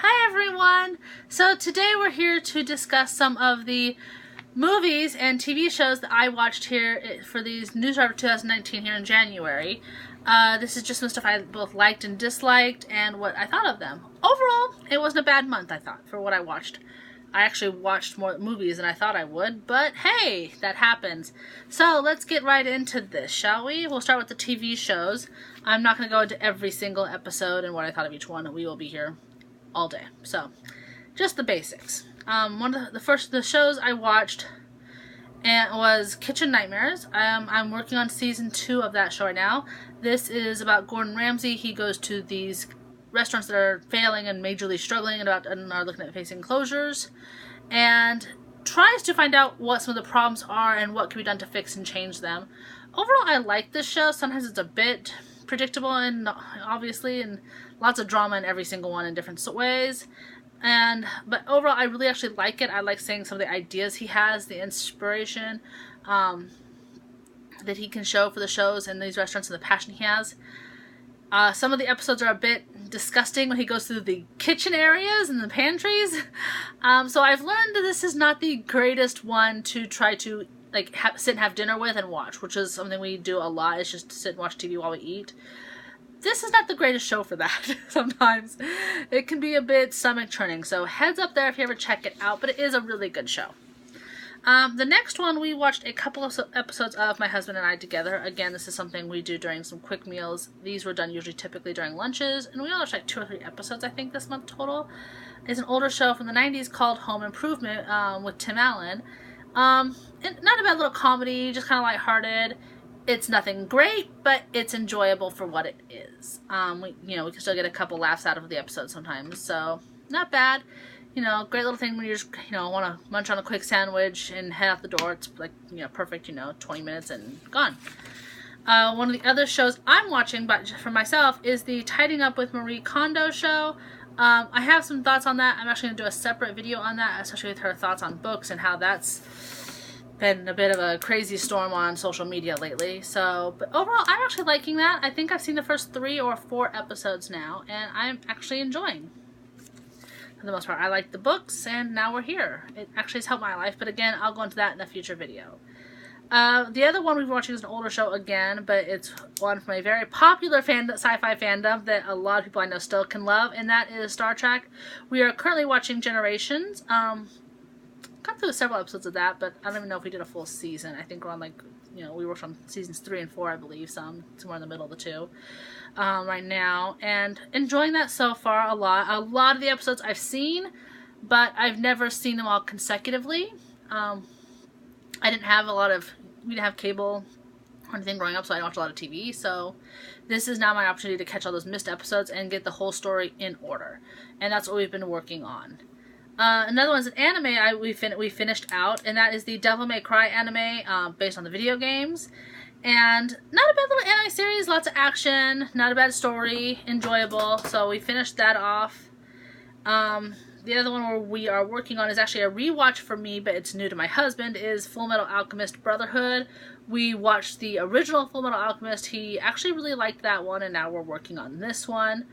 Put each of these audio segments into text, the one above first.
Hi everyone! So today we're here to discuss some of the movies and TV shows that I watched here for these News Drive 2019 here in January. This is just some stuff I both liked and disliked and what I thought of them. Overall, it wasn't a bad month, I thought, for what I watched. I actually watched more movies than I thought I would, but hey, that happens. So let's get right into this, shall we? We'll start with the TV shows. I'm not going to go into every single episode and what I thought of each one. We will be here all day. So, just the basics. One of the shows I watched was Kitchen Nightmares. I'm working on season 2 of that show right now. This is about Gordon Ramsay. He goes to these restaurants that are failing and majorly struggling and are looking at facing closures, and tries to find out what some of the problems are and what can be done to fix and change them. Overall, I like this show. Sometimes it's a bit predictable and obviously, and lots of drama in every single one in different ways. But overall, I really actually like it. I like seeing some of the ideas he has, the inspiration that he can show for the shows and these restaurants, and the passion he has. Some of the episodes are a bit disgusting when he goes through the kitchen areas and the pantries. So I've learned that this is not the greatest one to try to sit and have dinner with and watch, which is something we do a lot, is just to sit and watch TV while we eat. This is not the greatest show for that. Sometimes it can be a bit stomach churning, so heads up there if you ever check it out, but it is a really good show. The next one, we watched a couple of episodes of My Husband and I Together. Again, this is something we do during some quick meals. These were done typically during lunches, and we watched like 2 or 3 episodes, I think, this month total. It's an older show from the 90s called Home Improvement with Tim Allen. And not a bad little comedy, just kind of lighthearted. It's nothing great, but it's enjoyable for what it is. We can still get a couple laughs out of the episode sometimes, so not bad. Great little thing when you just, want to munch on a quick sandwich and head out the door. It's perfect, 20 minutes and gone. One of the other shows I'm watching, but for myself, is the Tidying Up with Marie Kondo show. I have some thoughts on that. I'm actually going to do a separate video on that, especially with her thoughts on books and how that's been a bit of a crazy storm on social media lately. But overall, I'm actually liking that. I think I've seen the first 3 or 4 episodes now, and I'm actually enjoying. For the most part, I like the books, and now we're here. It actually has helped my life, but again, I'll go into that in a future video. The other one we've been watching is an older show again, but it's one from a very popular sci-fi fandom that a lot of people I know still can love, and that is Star Trek. We are currently watching Generations. Got through several episodes of that, but I don't even know if we did a full season. I think we're on we worked on seasons 3 and 4, I believe, somewhere in the middle of the 2 right now, and enjoying that so far a lot. A lot of the episodes I've seen, but I've never seen them all consecutively. We didn't have cable or anything growing up, so I didn't watch a lot of TV, so this is now my opportunity to catch all those missed episodes and get the whole story in order, and that's what we've been working on. Another one is an anime we finished out, and that is the Devil May Cry anime based on the video games. And not a bad little anime series, lots of action, not a bad story, enjoyable, so we finished that off. The other one where we are working on is actually a rewatch for me, but it's new to my husband, is Full Metal Alchemist Brotherhood. We watched the original Full Metal Alchemist. He actually really liked that one, and now we're working on this one.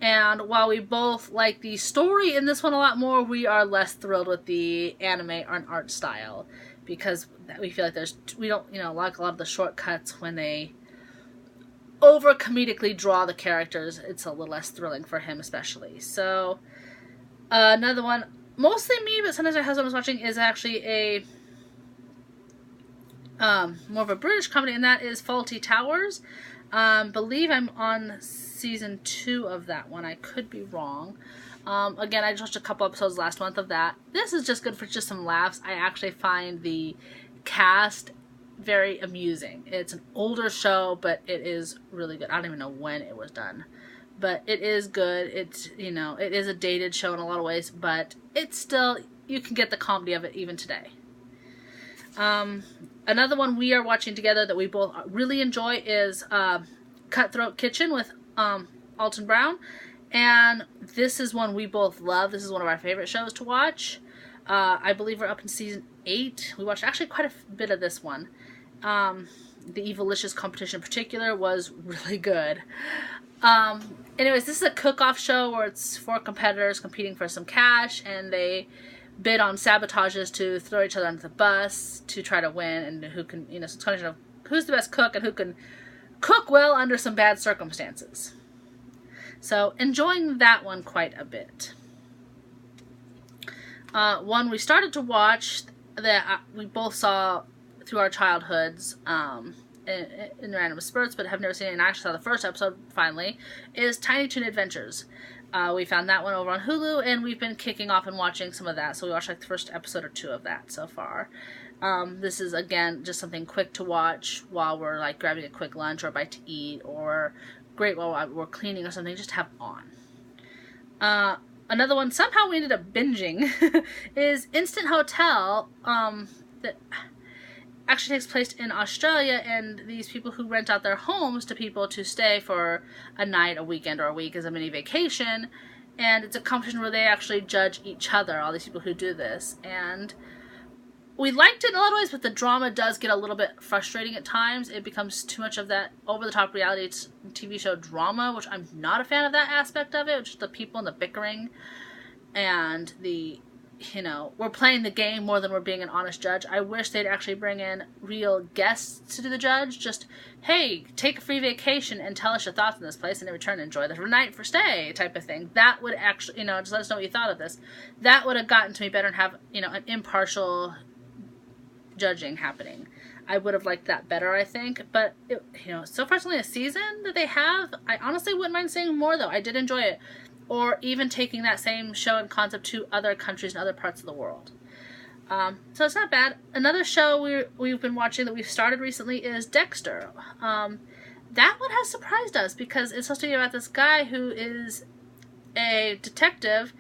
And while we both like the story in this one a lot more, we are less thrilled with the anime and art style, because we feel like we don't like a lot of the shortcuts when they over comedically draw the characters. It's a little less thrilling for him, especially. So another one, mostly me, but sometimes my husband was watching, is actually a more of a British comedy, and that is Fawlty Towers. Believe I'm on season 2 of that one. I could be wrong. Again, I just watched a couple episodes last month of that. This is just good for just some laughs. I actually find the cast very amusing. It's an older show, but it is really good. I don't even know when it was done, but it is good. It's, it is a dated show in a lot of ways, but it's still, you can get the comedy of it even today. Another one we are watching together that we both really enjoy is Cutthroat Kitchen with Alton Brown, and this is one we both love. This is one of our favorite shows to watch. I believe we're up in season 8. We watched actually quite a bit of this one. The Evilicious competition in particular was really good. Anyways, this is a cook-off show where it's 4 competitors competing for some cash, and they bid on sabotages to throw each other under the bus to try to win, and who can, so it's a question of who's the best cook and who can cook well under some bad circumstances. So, enjoying that one quite a bit. One we started to watch that we both saw through our childhoods, in random spurts, but have never seen it, and I actually saw the first episode finally, is Tiny Toon Adventures. We found that one over on Hulu, and we've been kicking off and watching some of that, so we watched like the first episode or 2 of that so far. This is, again, just something quick to watch while we're like grabbing a quick lunch or a bite to eat, or great while we're cleaning or something, just have on. Another one, somehow we ended up binging, is Instant Hotel, that actually takes place in Australia, and these people who rent out their homes to people to stay for a night, a weekend, or a week as a mini vacation, and it's a competition where they actually judge each other, all these people who do this, and we liked it in a lot of ways, but the drama does get a little bit frustrating at times. It becomes too much of that over-the-top reality TV show drama, which I'm not a fan of that aspect of it, just the people and the bickering, and the we're playing the game more than we're being an honest judge. I wish they'd actually bring in real guests to do the judge. Just, hey, take a free vacation and tell us your thoughts on this place, and in return enjoy the night for stay type of thing. That would actually, just let us know what you thought of this. That would have gotten to me better and have, an impartial judging happening. I would have liked that better, I think. But, so far it's only a season that they have. I honestly wouldn't mind seeing more, though. I did enjoy it. Or even taking that same show and concept to other countries and other parts of the world. So it's not bad. Another show we've been watching that we've started recently is Dexter. That one has surprised us because it's supposed to be about this guy who is a detective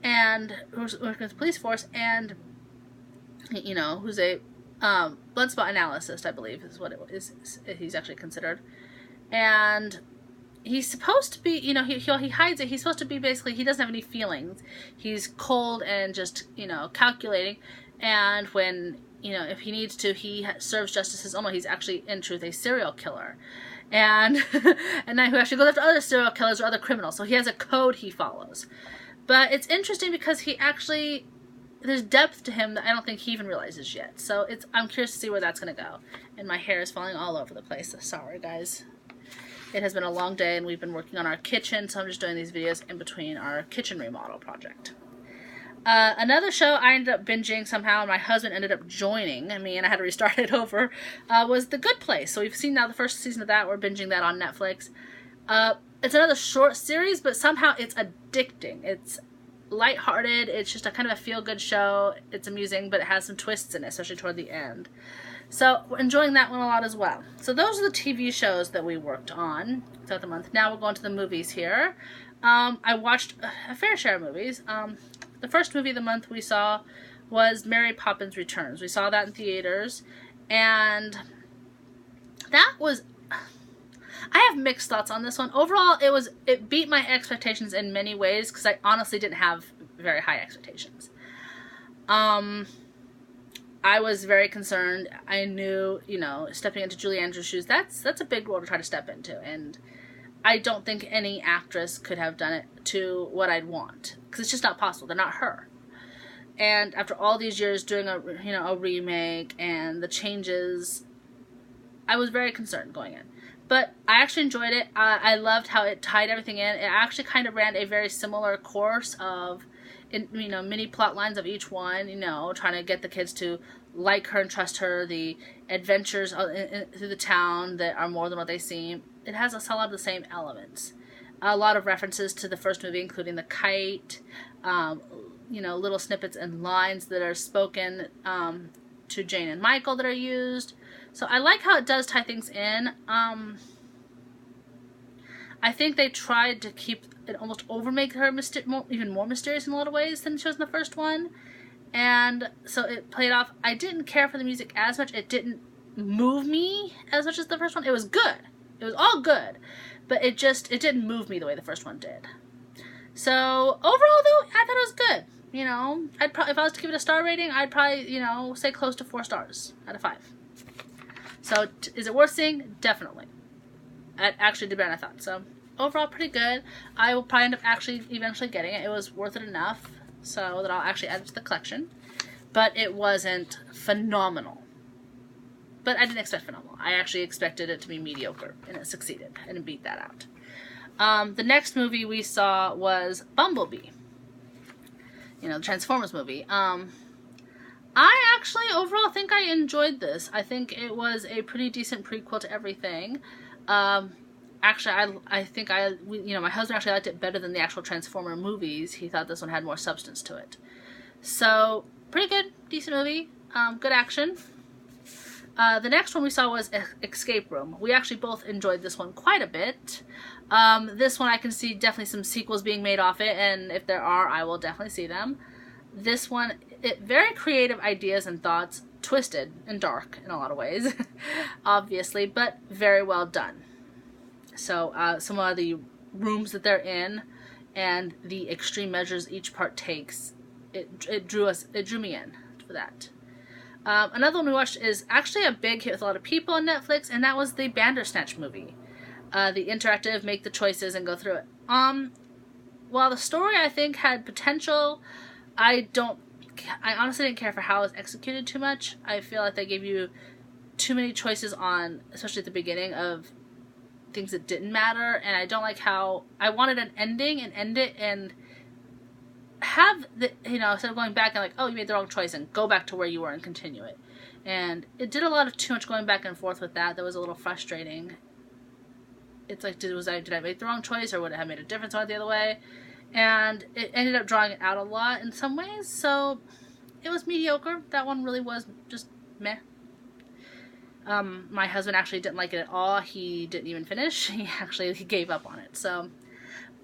and who's working with the police force, and who's a blood spot analyst, I believe is what it is. He's actually considered, and he's supposed to be, he hides it. He's supposed to be basically, he doesn't have any feelings. He's cold and just, calculating. And when, if he needs to, he serves justice his own way. He's actually, in truth, a serial killer. And then who actually goes after other serial killers or other criminals. So he has a code he follows. But it's interesting because he actually, there's depth to him that I don't think he even realizes yet. So I'm curious to see where that's going to go. And my hair is falling all over the place. So sorry, guys. It has been a long day, and we've been working on our kitchen, so I'm just doing these videos in between our kitchen remodel project. Another show I ended up binging somehow, and my husband ended up joining me, and I had to restart it over, was The Good Place. So we've seen now the first season of that. We're binging that on Netflix. It's another short series, but somehow it's addicting. It's lighthearted. It's just a kind of a feel-good show. It's amusing, but it has some twists in it, especially toward the end. So, we're enjoying that one a lot as well. So, those are the TV shows that we worked on throughout the month. Now, we'll go into the movies here. I watched a fair share of movies. The first movie of the month we saw was Mary Poppins Returns. We saw that in theaters, and that was... I have mixed thoughts on this one. Overall, it beat my expectations in many ways, because I honestly didn't have very high expectations. I was very concerned. I knew, stepping into Julie Andrews' shoes, that's a big role to try to step into, and I don't think any actress could have done it to what I'd want, because it's just not possible. They're not her. And after all these years doing a remake and the changes, I was very concerned going in. But I actually enjoyed it. I loved how it tied everything in. It actually kind of ran a very similar course of, mini plot lines of each one, trying to get the kids to like her and trust her, the adventures through the town that are more than what they seem. It has a lot of the same elements. A lot of references to the first movie, including the kite, little snippets and lines that are spoken to Jane and Michael that are used. So I like how it does tie things in. I think they tried to keep it, almost make her even more mysterious in a lot of ways than she was in the first one. And so it played off. I didn't care for the music as much. It didn't move me as much as the first one. It was good. It was all good. But it didn't move me the way the first one did. So overall, though, I thought it was good. I'd probably, if I was to give it a star rating, I'd probably, say close to 4 stars out of 5. So is it worth seeing? Definitely. It actually did better than I thought. So overall pretty good. I will probably end up actually eventually getting it. It was worth it enough so that I'll actually add it to the collection. But it wasn't phenomenal. But I didn't expect phenomenal. I actually expected it to be mediocre, and it succeeded, and it beat that out. The next movie we saw was Bumblebee. You know, the Transformers movie. I actually overall think I enjoyed this. I think it was a pretty decent prequel to everything. Actually, I think my husband actually liked it better than the actual Transformer movies. He thought this one had more substance to it. So, pretty good, decent movie, good action. The next one we saw was Escape Room. We actually both enjoyed this one quite a bit. This one I can see definitely some sequels being made off it, and if there are, I will definitely see them. This one, very creative ideas and thoughts, twisted and dark in a lot of ways, obviously, but very well done. So some of the rooms that they're in and the extreme measures each part takes, it drew me in for that. Another one we watched is actually a big hit with a lot of people on Netflix, and that was the Bandersnatch movie. The interactive, make the choices and go through it. While the story I think had potential, I honestly didn't care for how it was executed too much. I feel like they gave you too many choices on, especially at the beginning, of things that didn't matter, and I don't like how I wanted an ending and end it and have the, instead of going back and like, oh, you made the wrong choice and go back to where you were and continue it. And it did a lot of too much going back and forth with that. That was a little frustrating. It's like, did I make the wrong choice, or would it have made a difference on it the other way? And it ended up drawing it out a lot in some ways, so it was mediocre. That one really was just meh. My husband actually didn't like it at all. He didn't even finish. He gave up on it. So,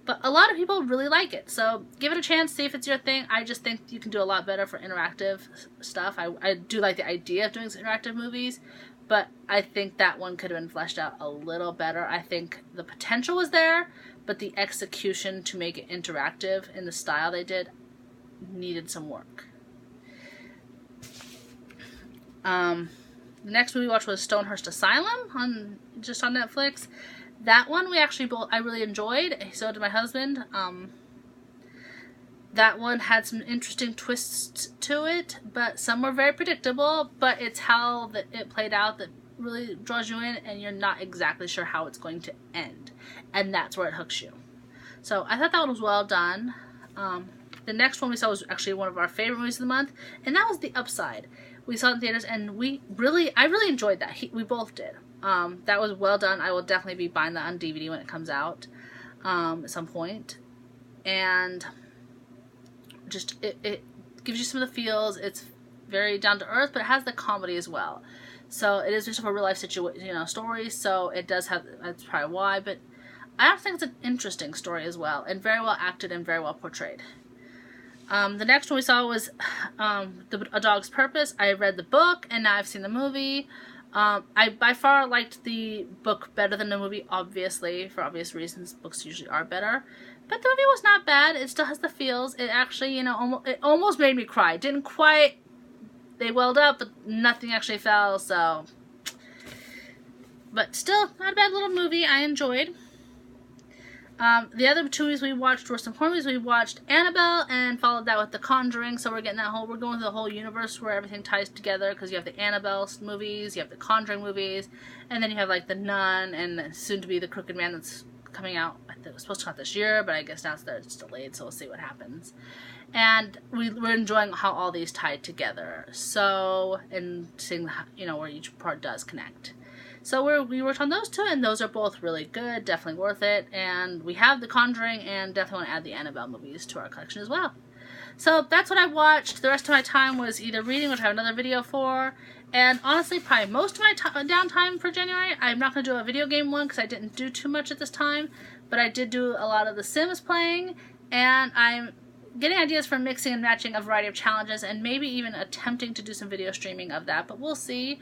but a lot of people really like it. So give it a chance, see if it's your thing. I just think you can do a lot better for interactive stuff. I do like the idea of doing some interactive movies, but I think that one could have been fleshed out a little better. I think the potential was there, but the execution to make it interactive in the style they did needed some work. The next movie we watched was Stonehurst Asylum on Netflix. That one I really enjoyed. So did my husband. That one had some interesting twists to it, but some were very predictable. But it's how it played out that really draws you in, and you're not exactly sure how it's going to end, and that's where it hooks you. So I thought that one was well done. The next one we saw was actually one of our favorite movies of the month, and that was The Upside. We saw it in theaters, and I really enjoyed that. We both did. That was well done. I will definitely be buying that on DVD when it comes out at some point. And just it gives you some of the feels. It's very down to earth, but it has the comedy as well. So it is just a real life story. So it does have. That's probably why, but I also think it's an interesting story as well, and very well acted and very well portrayed. The next one we saw was A Dog's Purpose. I read the book, and now I've seen the movie. I by far liked the book better than the movie, obviously, for obvious reasons. Books usually are better. But the movie was not bad. It still has the feels. It actually, it almost made me cry. It didn't quite. They welled up, but nothing actually fell, so. But still, not a bad little movie. I enjoyed. The other two movies we watched were some horror movies. We watched Annabelle and followed that with The Conjuring. So we're going through the whole universe where everything ties together, because you have the Annabelle movies, you have the Conjuring movies, and then you have like The Nun and soon to be The Crooked Man that's coming out. I think it was supposed to come out this year, but I guess now it's delayed, so we'll see what happens. And we're enjoying how all these tie together. So, and seeing where each part does connect. So we worked on those two, and those are both really good, definitely worth it. And we have The Conjuring, and definitely want to add the Annabelle movies to our collection as well. So that's what I watched. The rest of my time was either reading, which I have another video for, and honestly, probably most of my downtime for January. I'm not going to do a video game one because I didn't do too much at this time, but I did do a lot of The Sims playing, and I'm getting ideas for mixing and matching a variety of challenges, and maybe even attempting to do some video streaming of that, but we'll see.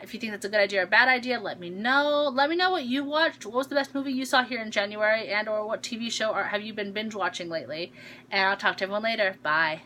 If you think that's a good idea or a bad idea, let me know. Let me know what you watched. What was the best movie you saw here in January, and or what TV show have you been binge watching lately? And I'll talk to everyone later. Bye.